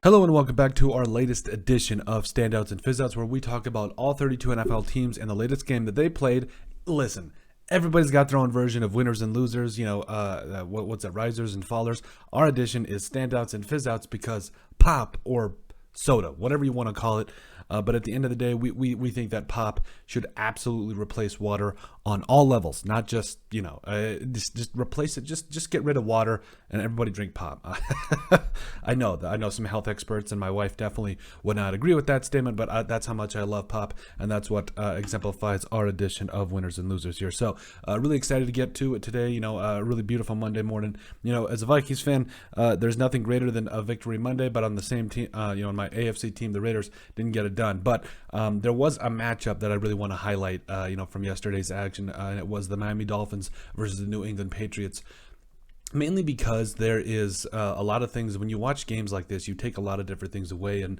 Hello and welcome back to our latest edition of Standouts and Fizzouts, where we talk about all 32 NFL teams and the latest game that they played. Listen, everybody's got their own version of winners and losers, what's that, risers and fallers. Our edition is Standouts and Fizzouts because pop or soda, whatever you want to call it. But at the end of the day, we think that pop should absolutely replace water on all levels, not just, just replace it. Just get rid of water and everybody drink pop. I know some health experts, and my wife definitely would not agree with that statement, but that's how much I love pop, and that's what exemplifies our edition of Winners and Losers here. So really excited to get to it today. A really beautiful Monday morning. As a Vikings fan, there's nothing greater than a victory Monday, but on the same team, my AFC team, the Raiders, didn't get it done. But there was a matchup that I really want to highlight, from yesterday's action, and it was the Miami Dolphins versus the New England Patriots. Mainly because there is a lot of things when you watch games like this, you take a lot of different things away, and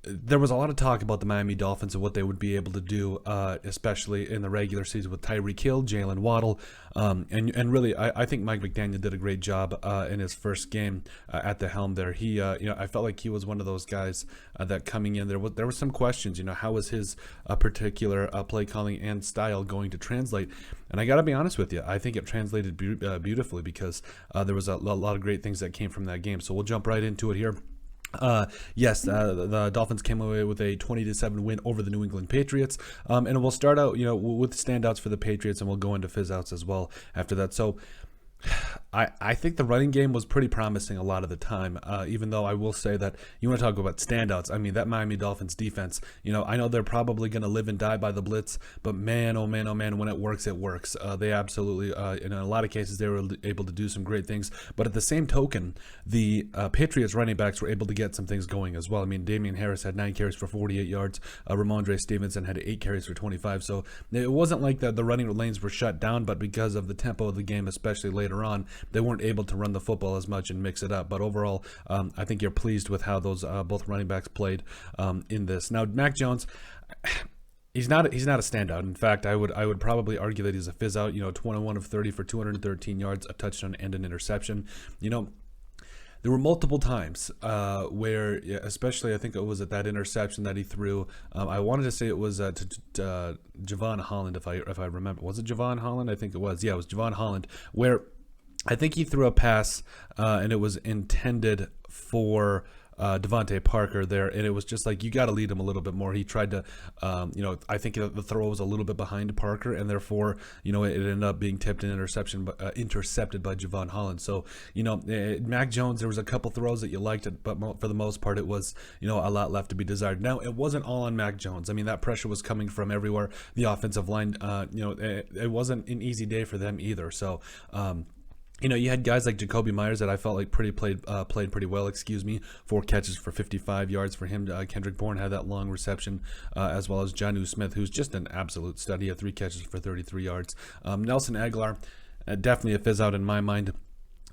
there was a lot of talk about the Miami Dolphins and what they would be able to do, especially in the regular season with Tyreek Hill, Jalen Waddle, and really, I think Mike McDaniel did a great job in his first game at the helm there. He, I felt like he was one of those guys that coming in there were some questions. How was his particular play calling and style going to translate? And I got to be honest with you, I think it translated beautifully because there was a lot of great things that came from that game. So we'll jump right into it here. The Dolphins came away with a 20-7 win over the New England Patriots, and we'll start out, with standouts for the Patriots, and we'll go into fizzouts as well after that. So I think the running game was pretty promising a lot of the time, even though I will say that you want to talk about standouts. I mean, that Miami Dolphins defense, I know they're probably going to live and die by the blitz, but man, oh man, when it works, it works. They absolutely, in a lot of cases, they were able to do some great things. But at the same token, the Patriots running backs were able to get some things going as well. I mean, Damian Harris had 9 carries for 48 yards. Ramondre Stevenson had 8 carries for 25. So it wasn't like the running lanes were shut down, but because of the tempo of the game, especially later on, they weren't able to run the football as much and mix it up. But overall, I think you're pleased with how those both running backs played in this. Now, Mac Jones, he's not a standout. In fact, I would probably argue that he's a fizz out. 21 of 30 for 213 yards, a touchdown and an interception. There were multiple times where, especially I think it was at that interception that he threw. I wanted to say it was to Javon Holland, if I remember. Was it Javon Holland? I think it was. Yeah, it was Javon Holland, where I think he threw a pass and it was intended for Devontae Parker there, and it was just like, you got to lead him a little bit more. He tried to, I think the throw was a little bit behind Parker, and therefore, it ended up being tipped and intercepted by Javon Holland. So, Mac Jones, there was a couple throws that you liked, but for the most part, it was, a lot left to be desired. Now, it wasn't all on Mac Jones. I mean, that pressure was coming from everywhere. The offensive line, it wasn't an easy day for them either. So, you had guys like Jacoby Myers that I felt like played pretty well. 4 catches for 55 yards for him. Kendrick Bourne had that long reception, as well as Jonnu Smith, who's just an absolute stud. He had 3 catches for 33 yards. Nelson Aguilar, definitely a fizz out in my mind.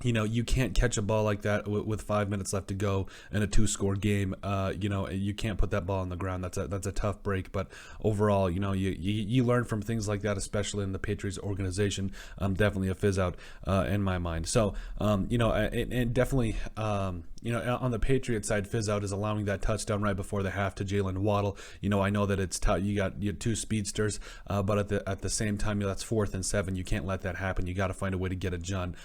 You can't catch a ball like that with 5 minutes left to go in a 2-score game. You can't put that ball on the ground. That's a tough break. But overall, you learn from things like that, especially in the Patriots organization. Definitely a fizz out in my mind. So, and definitely, on the Patriots side, fizz out is allowing that touchdown right before the half to Jalen Waddle. I know that it's tough. You got 2 speedsters, but at the same time, that's 4th and 7. You can't let that happen. You got to find a way to get it done.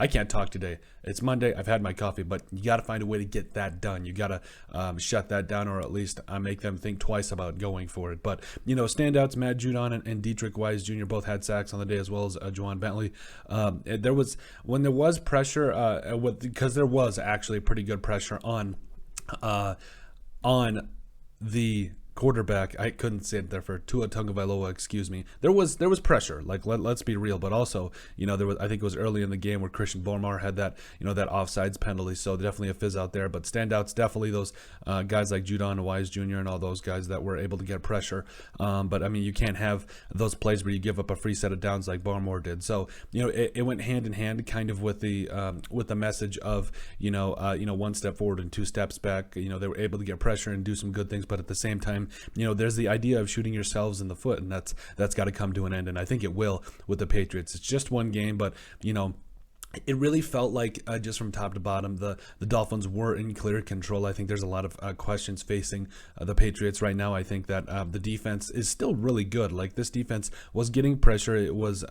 I can't talk today. It's Monday. I've had my coffee, but you got to find a way to get that done. You got to shut that down, or at least make them think twice about going for it. But, standouts, Matt Judon and Dietrich Wise Jr. both had sacks on the day, as well as Juwan Bentley. When there was pressure, because there was actually pretty good pressure on the quarterback. I couldn't say it there for Tua Tagovailoa, excuse me. There was pressure. Like, let's be real, but also, there was, I think it was early in the game where Christian Barmore had that, that offsides penalty. So definitely a fizz out there. But standouts, definitely those guys like Judon Wise Jr. and all those guys that were able to get pressure. But I mean, you can't have those plays where you give up a free set of downs like Barmore did. So it went hand in hand, kind of with the message of 1 step forward and 2 steps back. They were able to get pressure and do some good things, but at the same time, there's the idea of shooting yourselves in the foot, and that's got to come to an end, and I think it will with the Patriots. It's just one game, but it really felt like just from top to bottom, the Dolphins were in clear control. I think there's a lot of questions facing the Patriots right now. I think that the defense is still really good. Like, this defense was getting pressure. It was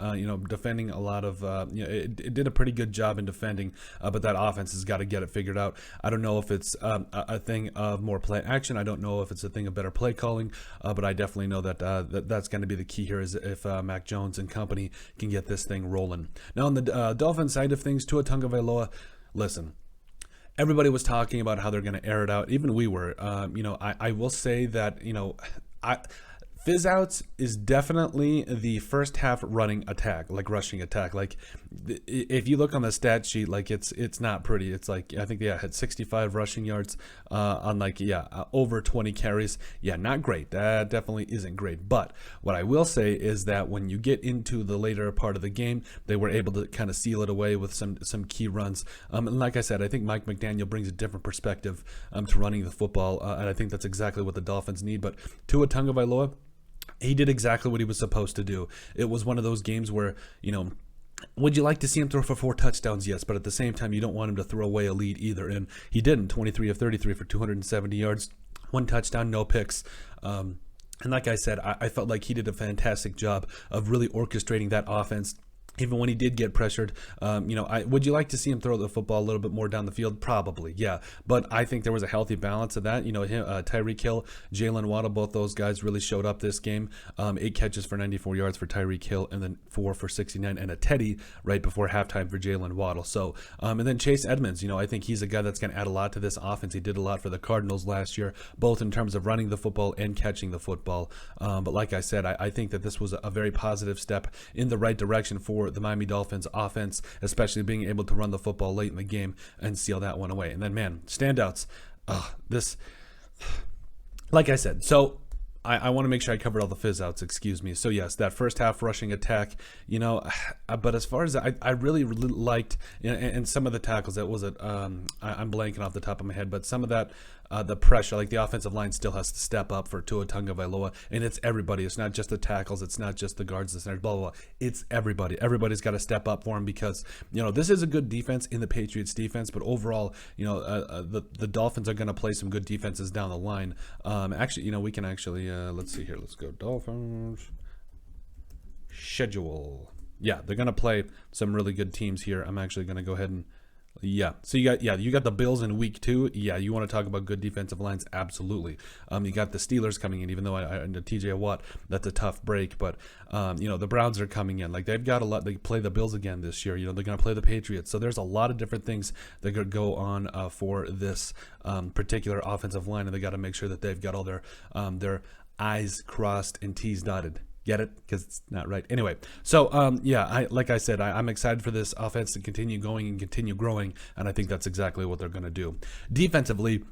defending a lot of it did a pretty good job in defending, but that offense has got to get it figured out. I don't know if it's a thing of more play action. I don't know if it's a thing of better play calling, but I definitely know that that's going to be the key here, is if Mac Jones and company can get this thing rolling. Now, on the Dolphins side of things, Tua Tagovailoa, listen, everybody was talking about how they're going to air it out. Even we were. I will say that, fizzouts is definitely the first half running attack, like rushing attack. Like, if you look on the stat sheet, like it's not pretty. It's like, I think had 65 rushing yards on over 20 carries. Yeah, not great. That definitely isn't great. But what I will say is that when you get into the later part of the game, they were able to kind of seal it away with some key runs. And like I said, I think Mike McDaniel brings a different perspective to running the football, and I think that's exactly what the Dolphins need. But Tua Tagovailoa, he did exactly what he was supposed to do. It was one of those games where, would you like to see him throw for 4 touchdowns? Yes, but at the same time, you don't want him to throw away a lead either. And he didn't. 23 of 33 for 270 yards, 1 touchdown, no picks. And like I said, I felt like he did a fantastic job of really orchestrating that offense. Even when he did get pressured, would you like to see him throw the football a little bit more down the field? Probably, yeah. But I think there was a healthy balance of that. Tyreek Hill, Jalen Waddle, both those guys really showed up this game. 8 catches for 94 yards for Tyreek Hill, and then 4 for 69, and a teddy right before halftime for Jalen Waddle. So, and then Chase Edmonds, I think he's a guy that's going to add a lot to this offense. He did a lot for the Cardinals last year, both in terms of running the football and catching the football. But like I said, I think that this was a very positive step in the right direction for the Miami Dolphins offense, especially being able to run the football late in the game and seal that one away. And then, man, standouts. Like I said, so I want to make sure I covered all the fizzouts, excuse me. So yes, that first half rushing attack, but as far as I really liked, and some of the tackles, that was I'm blanking off the top of my head, but some of that, the pressure, like the offensive line still has to step up for Tua Tagovailoa, and it's everybody. It's not just the tackles, it's not just the guards, the centers, blah, blah, blah. It's everybody. Everybody's got to step up for him, because, this is a good defense in the Patriots defense, but overall, the Dolphins are going to play some good defenses down the line. We can actually, let's see here. Let's go Dolphins schedule. Yeah, they're going to play some really good teams here. I'm actually going to go ahead and so you got the Bills in week 2. Yeah, you want to talk about good defensive lines? Absolutely. You got the Steelers coming in, even though TJ Watt, that's a tough break. But the Browns are coming in. Like, they've got a lot. They play the Bills again this year. They're going to play the Patriots. So there's a lot of different things that could go on for this particular offensive line, and they got to make sure that they've got all their I's crossed and T's dotted. Get it? Because it's not right. Anyway, so like I said, I'm excited for this offense to continue going and continue growing, and I think that's exactly what they're going to do. Defensively,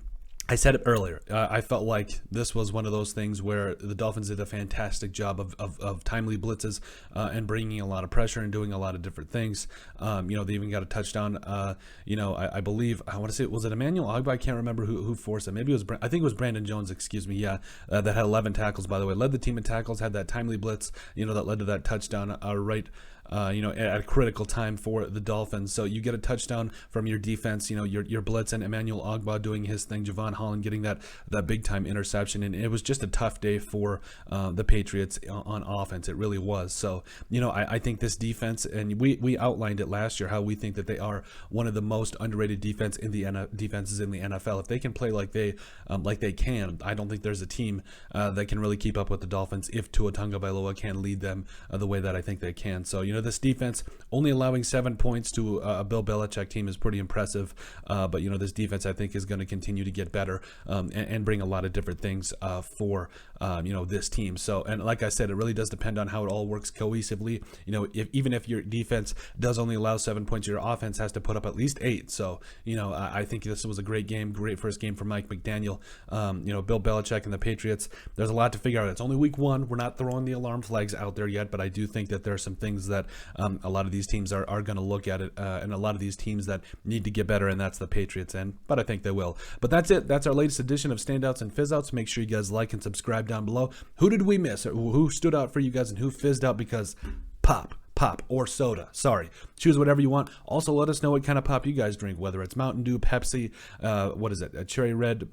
I said it earlier. I felt like this was one of those things where the Dolphins did a fantastic job of timely blitzes and bringing a lot of pressure and doing a lot of different things. They even got a touchdown. I believe, I want to say, was it Emmanuel Ogbah? I can't remember who forced it. Maybe it was, I think it was Brandon Jones, excuse me. Yeah, that had 11 tackles, by the way. Led the team in tackles, had that timely blitz, that led to that touchdown right at a critical time for the Dolphins. So you get a touchdown from your defense, your blitz, and Emmanuel Ogbah doing his thing, Javon Holland getting that big time interception, and it was just a tough day for the Patriots on offense. It really was. So I think this defense, and we outlined it last year, how we think that they are one of the most underrated defenses in the NFL. If they can play like they can, I don't think there's a team that can really keep up with the Dolphins if Tua Tagovailoa can lead them the way that I think they can. So this defense only allowing 7 points to a Bill Belichick team is pretty impressive. But this defense, I think, is going to continue to get better and bring a lot of different things for this team. So, and like I said, it really does depend on how it all works cohesively. Even if your defense does only allow 7 points, your offense has to put up at least 8. So, I think this was a great game, great first game for Mike McDaniel. Bill Belichick and the Patriots, there's a lot to figure out. It's only week 1. We're not throwing the alarm flags out there yet, but I do think that there are some things that a lot of these teams are going to look at it, and a lot of these teams that need to get better, and that's the Patriots end, but I think they will. But that's it. That's our latest edition of Standouts and Fizzouts. Make sure you guys like and subscribe down below. Who did we miss? Who stood out for you guys, and who fizzed out because pop? pop or soda. Sorry. Choose whatever you want. Also, let us know what kind of pop you guys drink, whether it's Mountain Dew, Pepsi, what is it, a Cherry Red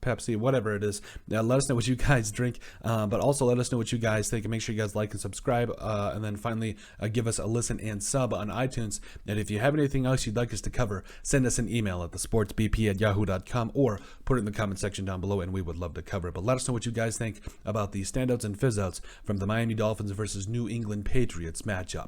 Pepsi, whatever it is. Let us know what you guys drink, but also let us know what you guys think, and make sure you guys like and subscribe, and then finally give us a listen and sub on iTunes. And if you have anything else you'd like us to cover, send us an email at thesportsbp@yahoo.com, or put it in the comment section down below, and we would love to cover it. But let us know what you guys think about the standouts and fizzouts from the Miami Dolphins versus New England Patriots matchup.